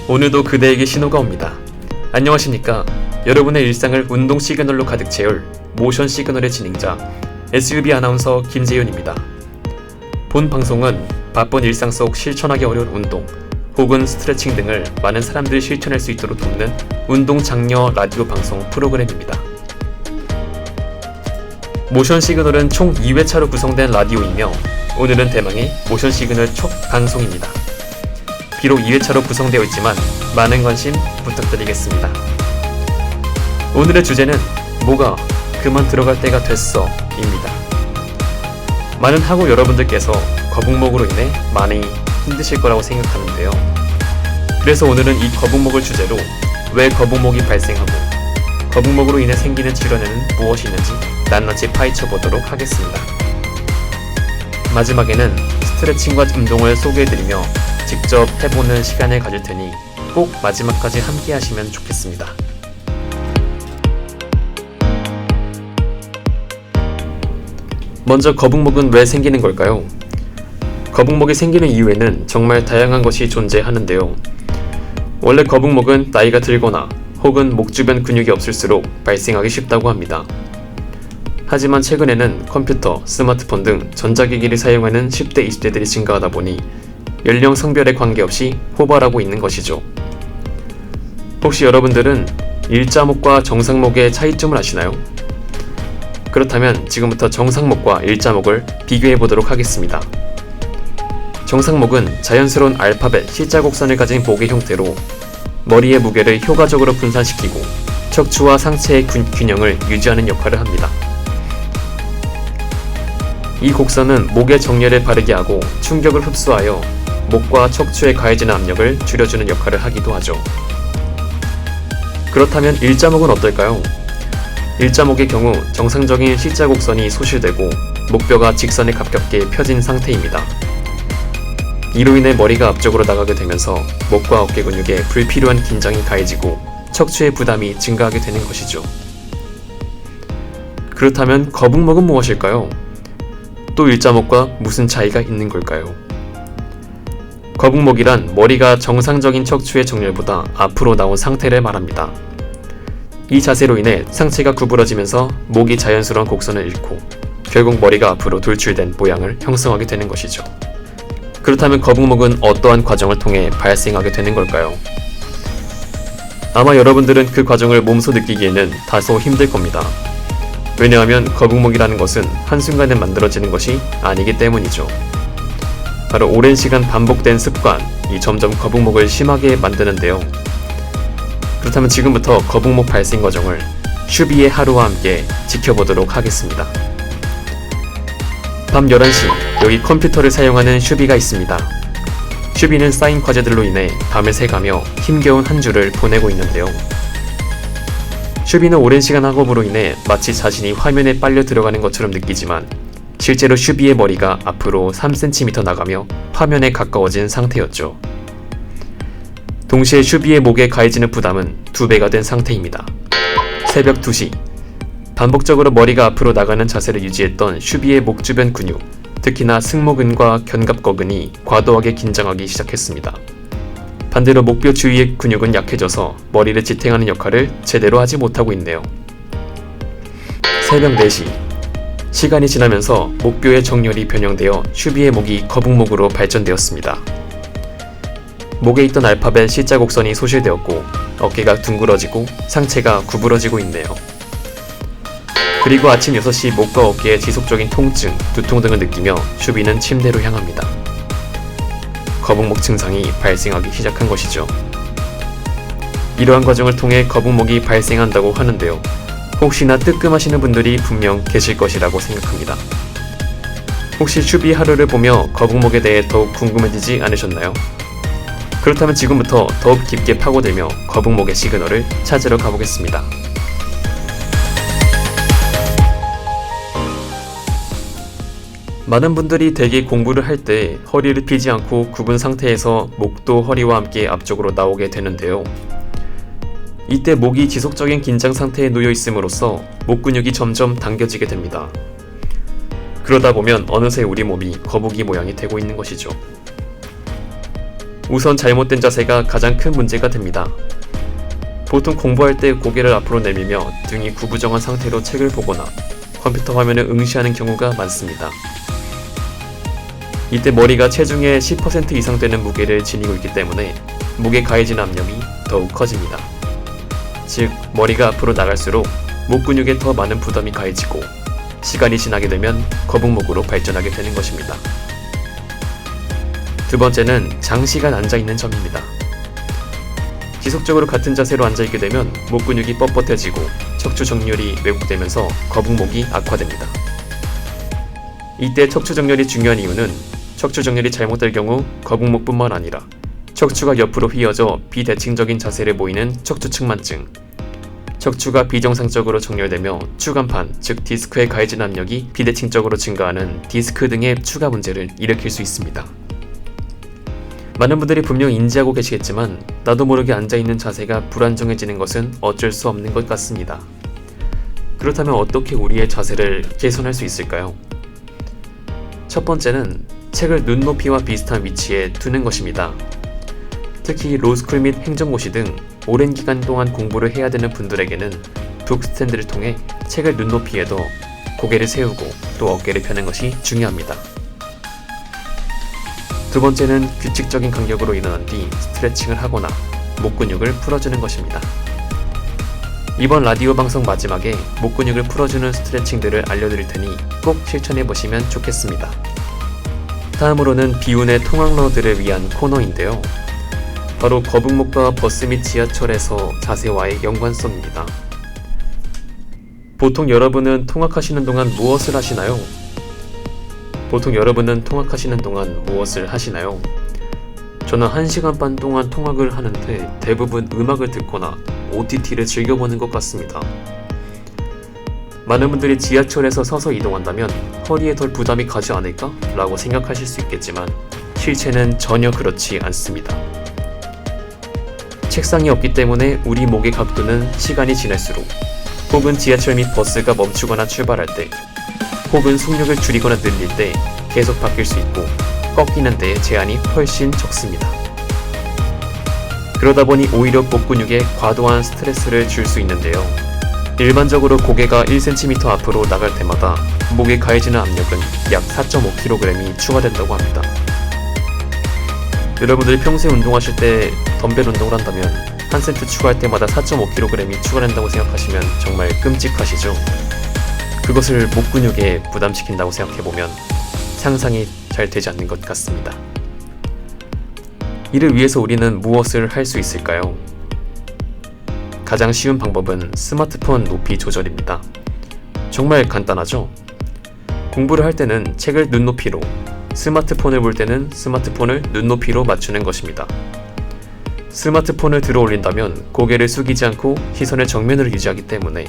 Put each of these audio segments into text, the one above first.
오늘도 그대에게 신호가 옵니다. 안녕하십니까. 여러분의 일상을 운동 시그널로 가득 채울 모션 시그널의 진행자 SUB 아나운서 김재윤입니다. 본 방송은 바쁜 일상 속 실천하기 어려운 운동 혹은 스트레칭 등을 많은 사람들이 실천할 수 있도록 돕는 운동 장려 라디오 방송 프로그램입니다. 모션 시그널은 총 2회차로 구성된 라디오이며 오늘은 대망의 모션 시그널 첫 방송입니다. 비록 2회차로 구성되어 있지만 많은 관심 부탁드리겠습니다. 오늘의 주제는 뭐가 그만 들어갈 때가 됐어 입니다. 많은 학우 여러분들께서 거북목으로 인해 많이 힘드실 거라고 생각하는데요. 그래서 오늘은 이 거북목을 주제로 왜 거북목이 발생하고 거북목으로 인해 생기는 질환에는 무엇이 있는지 낱낱이 파헤쳐 보도록 하겠습니다. 마지막에는 스트레칭과 운동을 소개해드리며 직접 해보는 시간을 가질 테니 꼭 마지막까지 함께 하시면 좋겠습니다. 먼저 거북목은 왜 생기는 걸까요? 거북목이 생기는 이유에는 정말 다양한 것이 존재하는데요. 원래 거북목은 나이가 들거나 혹은 목 주변 근육이 없을수록 발생하기 쉽다고 합니다. 하지만 최근에는 컴퓨터, 스마트폰 등 전자기기를 사용하는 10대, 20대들이 증가하다 보니 연령, 성별에 관계없이 호발하고 있는 것이죠. 혹시 여러분들은 일자목과 정상목의 차이점을 아시나요? 그렇다면 지금부터 정상목과 일자목을 비교해 보도록 하겠습니다. 정상목은 자연스러운 알파벳 C자 곡선을 가진 목의 형태로 머리의 무게를 효과적으로 분산시키고 척추와 상체의 균형을 유지하는 역할을 합니다. 이 곡선은 목의 정렬을 바르게 하고 충격을 흡수하여 목과 척추에 가해지는 압력을 줄여주는 역할을 하기도 하죠. 그렇다면 일자목은 어떨까요? 일자목의 경우 정상적인 C자 곡선이 소실되고 목뼈가 직선에 가깝게 펴진 상태입니다. 이로 인해 머리가 앞쪽으로 나가게 되면서 목과 어깨 근육에 불필요한 긴장이 가해지고 척추의 부담이 증가하게 되는 것이죠. 그렇다면 거북목은 무엇일까요? 또 일자목과 무슨 차이가 있는 걸까요? 거북목이란 머리가 정상적인 척추의 정렬보다 앞으로 나온 상태를 말합니다. 이 자세로 인해 상체가 구부러지면서 목이 자연스러운 곡선을 잃고 결국 머리가 앞으로 돌출된 모양을 형성하게 되는 것이죠. 그렇다면 거북목은 어떠한 과정을 통해 발생하게 되는 걸까요? 아마 여러분들은 그 과정을 몸소 느끼기에는 다소 힘들 겁니다. 왜냐하면 거북목이라는 것은 한순간에 만들어지는 것이 아니기 때문이죠. 바로 오랜 시간 반복된 습관이 점점 거북목을 심하게 만드는데요. 그렇다면 지금부터 거북목 발생 과정을 슈비의 하루와 함께 지켜보도록 하겠습니다. 밤 11시, 여기 컴퓨터를 사용하는 슈비가 있습니다. 슈비는 쌓인 과제들로 인해 밤을 새가며 힘겨운 한 주를 보내고 있는데요. 슈비는 오랜 시간 학업으로 인해 마치 자신이 화면에 빨려 들어가는 것처럼 느끼지만 실제로 슈비의 머리가 앞으로 3cm 나가며 화면에 가까워진 상태였죠. 동시에 슈비의 목에 가해지는 부담은 2배가 된 상태입니다. 새벽 2시, 반복적으로 머리가 앞으로 나가는 자세를 유지했던 슈비의 목 주변 근육, 특히나 승모근과 견갑거근이 과도하게 긴장하기 시작했습니다. 반대로 목뼈 주위의 근육은 약해져서 머리를 지탱하는 역할을 제대로 하지 못하고 있네요. 새벽 4시, 시간이 지나면서 목뼈의 정렬이 변형되어 슈비의 목이 거북목으로 발전되었습니다. 목에 있던 알파벳 C자 곡선이 소실되었고 어깨가 둥그러지고 상체가 구부러지고 있네요. 그리고 아침 6시 목과 어깨에 지속적인 통증, 두통 등을 느끼며 슈비는 침대로 향합니다. 거북목 증상이 발생하기 시작한 것이죠. 이러한 과정을 통해 거북목이 발생한다고 하는데요. 혹시나 뜨끔하시는 분들이 분명 계실 것이라고 생각합니다. 혹시 슈비 하루를 보며 거북목에 대해 더욱 궁금해지지 않으셨나요? 그렇다면 지금부터 더욱 깊게 파고들며 거북목의 시그널을 찾으러 가보겠습니다. 많은 분들이 대기 공부를 할 때 허리를 펴지 않고 굽은 상태에서 목도 허리와 함께 앞쪽으로 나오게 되는데요. 이때 목이 지속적인 긴장 상태에 놓여 있음으로써 목 근육이 점점 당겨지게 됩니다. 그러다 보면 어느새 우리 몸이 거북이 모양이 되고 있는 것이죠. 우선 잘못된 자세가 가장 큰 문제가 됩니다. 보통 공부할 때 고개를 앞으로 내밀며 등이 구부정한 상태로 책을 보거나 컴퓨터 화면을 응시하는 경우가 많습니다. 이때 머리가 체중의 10% 이상 되는 무게를 지니고 있기 때문에 목에 가해지는 압력이 더욱 커집니다. 즉, 머리가 앞으로 나갈수록 목 근육에 더 많은 부담이 가해지고 시간이 지나게 되면 거북목으로 발전하게 되는 것입니다. 두 번째는 장시간 앉아있는 점입니다. 지속적으로 같은 자세로 앉아있게 되면 목 근육이 뻣뻣해지고 척추 정렬이 왜곡되면서 거북목이 악화됩니다. 이때 척추 정렬이 중요한 이유는 척추 정렬이 잘못될 경우 거북목뿐만 아니라 척추가 옆으로 휘어져 비대칭적인 자세를 보이는 척추측만증, 척추가 비정상적으로 정렬되며 추간판, 즉 디스크에 가해진 압력이 비대칭적으로 증가하는 디스크 등의 추가 문제를 일으킬 수 있습니다. 많은 분들이 분명 인지하고 계시겠지만 나도 모르게 앉아있는 자세가 불안정해지는 것은 어쩔 수 없는 것 같습니다. 그렇다면 어떻게 우리의 자세를 개선할 수 있을까요? 첫 번째는 책을 눈높이와 비슷한 위치에 두는 것입니다. 특히 로스쿨 및 행정고시 등 오랜 기간 동안 공부를 해야 되는 분들에게는 북스탠드를 통해 책을 눈높이에 둬 고개를 세우고 또 어깨를 펴는 것이 중요합니다. 두 번째는 규칙적인 간격으로 일어난 뒤 스트레칭을 하거나 목 근육을 풀어주는 것입니다. 이번 라디오 방송 마지막에 목 근육을 풀어주는 스트레칭들을 알려드릴 테니 꼭 실천해보시면 좋겠습니다. 다음으로는 비운의 통학러들을 위한 코너인데요. 바로 거북목과 버스 및 지하철에서 자세와의 연관성입니다. 보통 여러분은 통학하시는 동안 무엇을 하시나요? 저는 1시간 반 동안 통학을 하는데 대부분 음악을 듣거나 OTT를 즐겨보는 것 같습니다. 많은 분들이 지하철에서 서서 이동한다면 허리에 덜 부담이 가지 않을까? 라고 생각하실 수 있겠지만 실체는 전혀 그렇지 않습니다. 책상이 없기 때문에 우리 목의 각도는 시간이 지날수록 혹은 지하철 및 버스가 멈추거나 출발할 때 혹은 속력을 줄이거나 늘릴 때 계속 바뀔 수 있고 꺾이는 데에 제한이 훨씬 적습니다. 그러다 보니 오히려 목 근육에 과도한 스트레스를 줄 수 있는데요. 일반적으로 고개가 1cm 앞으로 나갈 때마다 목에 가해지는 압력은 약 4.5kg이 추가된다고 합니다. 여러분들이 평소에 운동하실 때 덤벨 운동을 한다면 1cm 추가할 때마다 4.5kg이 추가된다고 생각하시면 정말 끔찍하시죠? 그것을 목 근육에 부담시킨다고 생각해보면 상상이 잘 되지 않는 것 같습니다. 이를 위해서 우리는 무엇을 할 수 있을까요? 가장 쉬운 방법은 스마트폰 높이 조절입니다. 정말 간단하죠? 공부를 할 때는 책을 눈높이로, 스마트폰을 볼 때는 스마트폰을 눈높이로 맞추는 것입니다. 스마트폰을 들어 올린다면 고개를 숙이지 않고 시선을 정면으로 유지하기 때문에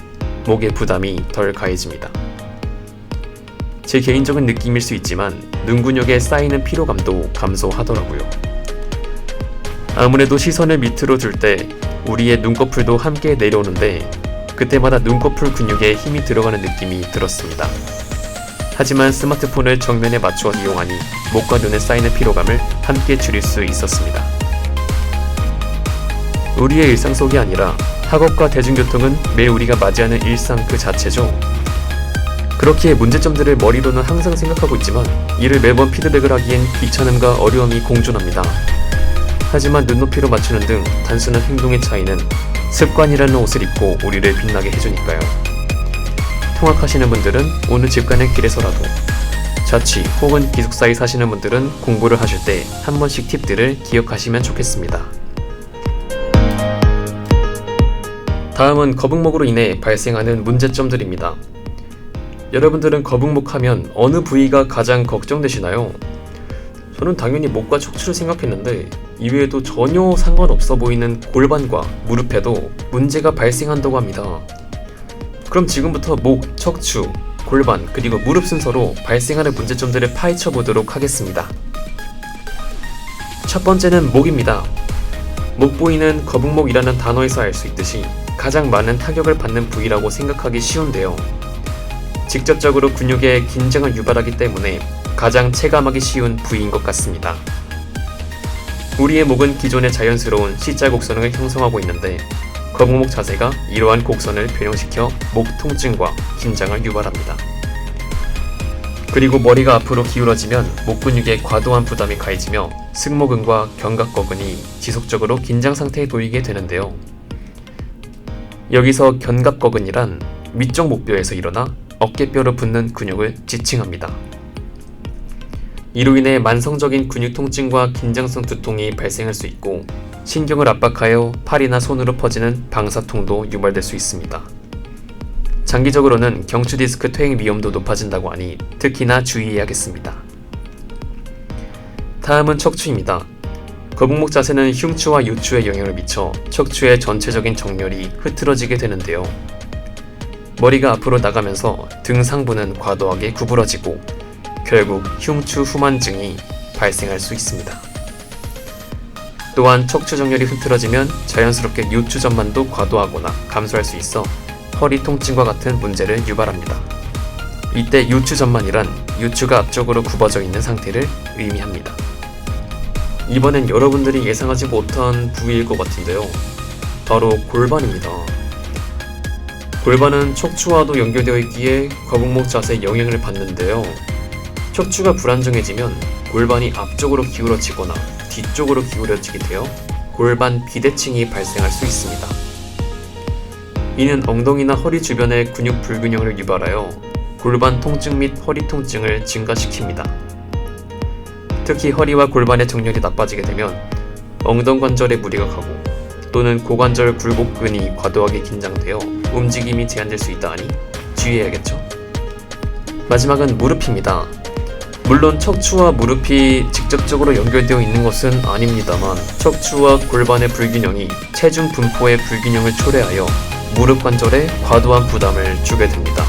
목에 부담이 덜 가해집니다. 제 개인적인 느낌일 수 있지만 눈 근육에 쌓이는 피로감도 감소하더라고요. 아무래도 시선을 밑으로 둘 때 우리의 눈꺼풀도 함께 내려오는데 그때마다 눈꺼풀 근육에 힘이 들어가는 느낌이 들었습니다. 하지만 스마트폰을 정면에 맞추어 이용하니 목과 눈에 쌓이는 피로감을 함께 줄일 수 있었습니다. 우리의 일상 속이 아니라 학업과 대중교통은 매일 우리가 맞이하는 일상 그 자체죠. 그렇기에 문제점들을 머리로는 항상 생각하고 있지만 이를 매번 피드백을 하기엔 귀찮음과 어려움이 공존합니다. 하지만 눈높이로 맞추는 등 단순한 행동의 차이는 습관이라는 옷을 입고 우리를 빛나게 해주니까요. 통학하시는 분들은 오늘 집 가는 길에서라도, 자취 혹은 기숙사에 사시는 분들은 공부를 하실 때 한 번씩 팁들을 기억하시면 좋겠습니다. 다음은 거북목으로 인해 발생하는 문제점들입니다. 여러분들은 거북목 하면 어느 부위가 가장 걱정되시나요? 저는 당연히 목과 척추를 생각했는데 이외에도 전혀 상관없어 보이는 골반과 무릎에도 문제가 발생한다고 합니다. 그럼 지금부터 목, 척추, 골반 그리고 무릎 순서로 발생하는 문제점들을 파헤쳐 보도록 하겠습니다. 첫 번째는 목입니다. 목 부위는 거북목이라는 단어에서 알 수 있듯이 가장 많은 타격을 받는 부위라고 생각하기 쉬운데요. 직접적으로 근육에 긴장을 유발하기 때문에 가장 체감하기 쉬운 부위인 것 같습니다. 우리의 목은 기존의 자연스러운 C자 곡선을 형성하고 있는데 거북목 자세가 이러한 곡선을 변형시켜 목 통증과 긴장을 유발합니다. 그리고 머리가 앞으로 기울어지면 목 근육에 과도한 부담이 가해지며 승모근과 견갑거근이 지속적으로 긴장 상태에 놓이게 되는데요. 여기서 견갑거근이란 위쪽 목뼈에서 일어나 어깨뼈로 붙는 근육을 지칭합니다. 이로 인해 만성적인 근육 통증과 긴장성 두통이 발생할 수 있고 신경을 압박하여 팔이나 손으로 퍼지는 방사통도 유발될 수 있습니다. 장기적으로는 경추 디스크 퇴행 위험도 높아진다고 하니 특히나 주의해야겠습니다. 다음은 척추입니다. 거북목 자세는 흉추와 요추에 영향을 미쳐 척추의 전체적인 정렬이 흐트러지게 되는데요. 머리가 앞으로 나가면서 등 상부는 과도하게 구부러지고 결국 흉추 후만증이 발생할 수 있습니다. 또한 척추 정렬이 흐트러지면 자연스럽게 요추 전만도 과도하거나 감소할 수 있어 허리 통증과 같은 문제를 유발합니다. 이때 요추 전만이란 요추가 앞쪽으로 굽어져 있는 상태를 의미합니다. 이번엔 여러분들이 예상하지 못한 부위일 것 같은데요. 바로 골반입니다. 골반은 척추와도 연결되어 있기에 거북목 자세에 영향을 받는데요. 척추가 불안정해지면 골반이 앞쪽으로 기울어지거나 뒤쪽으로 기울어지게 되어 골반 비대칭이 발생할 수 있습니다. 이는 엉덩이나 허리 주변의 근육 불균형을 유발하여 골반 통증 및 허리 통증을 증가시킵니다. 특히 허리와 골반의 정렬이 나빠지게 되면 엉덩관절에 무리가 가고 또는 고관절 굴곡근이 과도하게 긴장되어 움직임이 제한될 수 있다 하니 주의해야겠죠. 마지막은 무릎입니다. 물론 척추와 무릎이 직접적으로 연결되어 있는 것은 아닙니다만 척추와 골반의 불균형이 체중 분포의 불균형을 초래하여 무릎 관절에 과도한 부담을 주게 됩니다.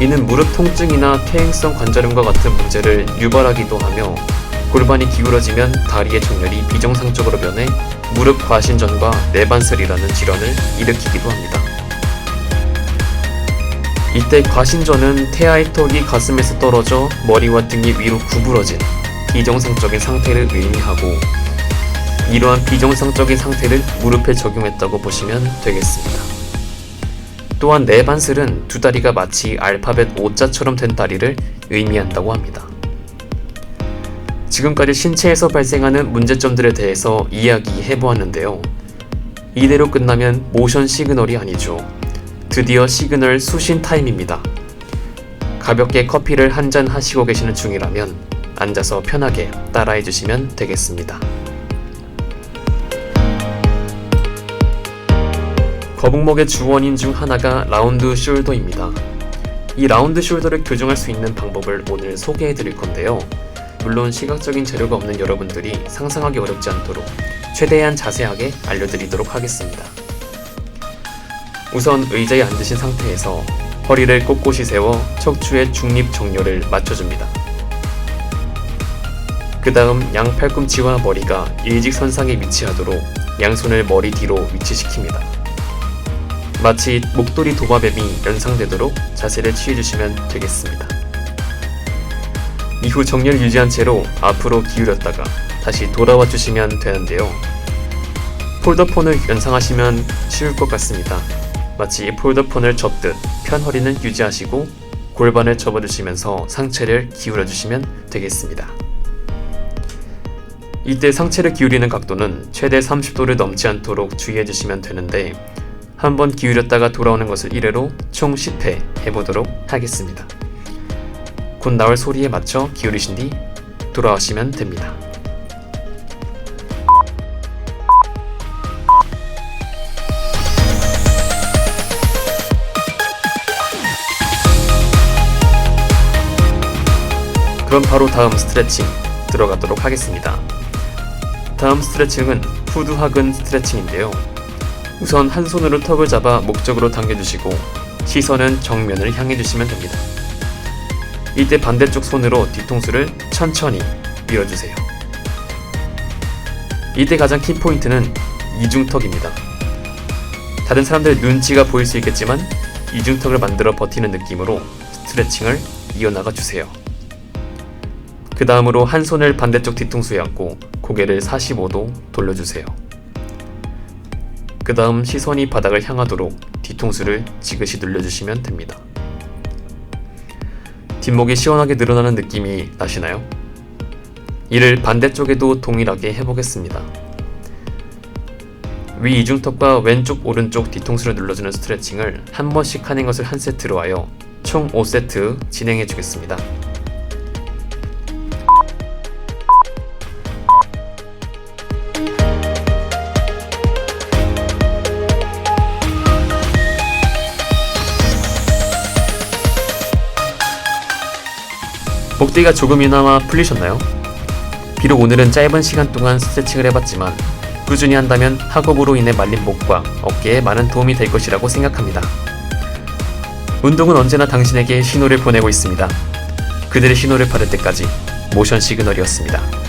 이는 무릎 통증이나 퇴행성 관절염과 같은 문제를 유발하기도 하며 골반이 기울어지면 다리의 정렬이 비정상적으로 변해 무릎 과신전과 내반슬이라는 질환을 일으키기도 합니다. 이때 과신전은 태아의 턱이 가슴에서 떨어져 머리와 등이 위로 구부러진 비정상적인 상태를 의미하고 이러한 비정상적인 상태를 무릎에 적용했다고 보시면 되겠습니다. 또한 내반슬은 두 다리가 마치 알파벳 O자처럼 된 다리를 의미한다고 합니다. 지금까지 신체에서 발생하는 문제점들에 대해서 이야기해보았는데요. 이대로 끝나면 모션 시그널이 아니죠. 드디어 시그널 수신 타임입니다. 가볍게 커피를 한잔 하시고 계시는 중이라면 앉아서 편하게 따라해 주시면 되겠습니다. 거북목의 주원인 중 하나가 라운드 숄더입니다. 이 라운드 숄더를 교정할 수 있는 방법을 오늘 소개해 드릴 건데요. 물론 시각적인 재료가 없는 여러분들이 상상하기 어렵지 않도록 최대한 자세하게 알려드리도록 하겠습니다. 우선 의자에 앉으신 상태에서 허리를 꼿꼿이 세워 척추의 중립 정렬을 맞춰줍니다. 그 다음 양 팔꿈치와 머리가 일직선상에 위치하도록 양손을 머리 뒤로 위치시킵니다. 마치 목도리 도마뱀이 연상되도록 자세를 취해주시면 되겠습니다. 이후 정렬을 유지한 채로 앞으로 기울였다가 다시 돌아와 주시면 되는데요. 폴더폰을 연상하시면 쉬울 것 같습니다. 마치 폴더폰을 접듯 편 허리는 유지하시고 골반을 접어주시면서 상체를 기울여주시면 되겠습니다. 이때 상체를 기울이는 각도는 최대 30도를 넘지 않도록 주의해주시면 되는데 한번 기울였다가 돌아오는 것을 1회로 총 10회 해보도록 하겠습니다. 곧 나올 소리에 맞춰 기울이신 뒤 돌아오시면 됩니다. 그럼 바로 다음 스트레칭 들어가도록 하겠습니다. 다음 스트레칭은 후두하근 스트레칭인데요. 우선 한 손으로 턱을 잡아 목적으로 당겨주시고 시선은 정면을 향해 주시면 됩니다. 이때 반대쪽 손으로 뒤통수를 천천히 밀어주세요. 이때 가장 키포인트는 이중턱입니다. 다른 사람들 눈치가 보일 수 있겠지만 이중턱을 만들어 버티는 느낌으로 스트레칭을 이어나가 주세요. 그 다음으로 한 손을 반대쪽 뒤통수에 얹고 고개를 45도 돌려주세요. 그 다음 시선이 바닥을 향하도록 뒤통수를 지그시 눌러주시면 됩니다. 뒷목이 시원하게 늘어나는 느낌이 나시나요? 이를 반대쪽에도 동일하게 해보겠습니다. 위 이중턱과 왼쪽 오른쪽 뒤통수를 눌러주는 스트레칭을 한 번씩 하는 것을 한 세트로 하여 총 5세트 진행해 주겠습니다. 목뒤가 조금이나마 풀리셨나요? 비록 오늘은 짧은 시간 동안 스트레칭을 해봤지만 꾸준히 한다면 학업으로 인해 말린 목과 어깨에 많은 도움이 될 것이라고 생각합니다. 운동은 언제나 당신에게 신호를 보내고 있습니다. 그들의 신호를 받을 때까지 모션 시그널이었습니다.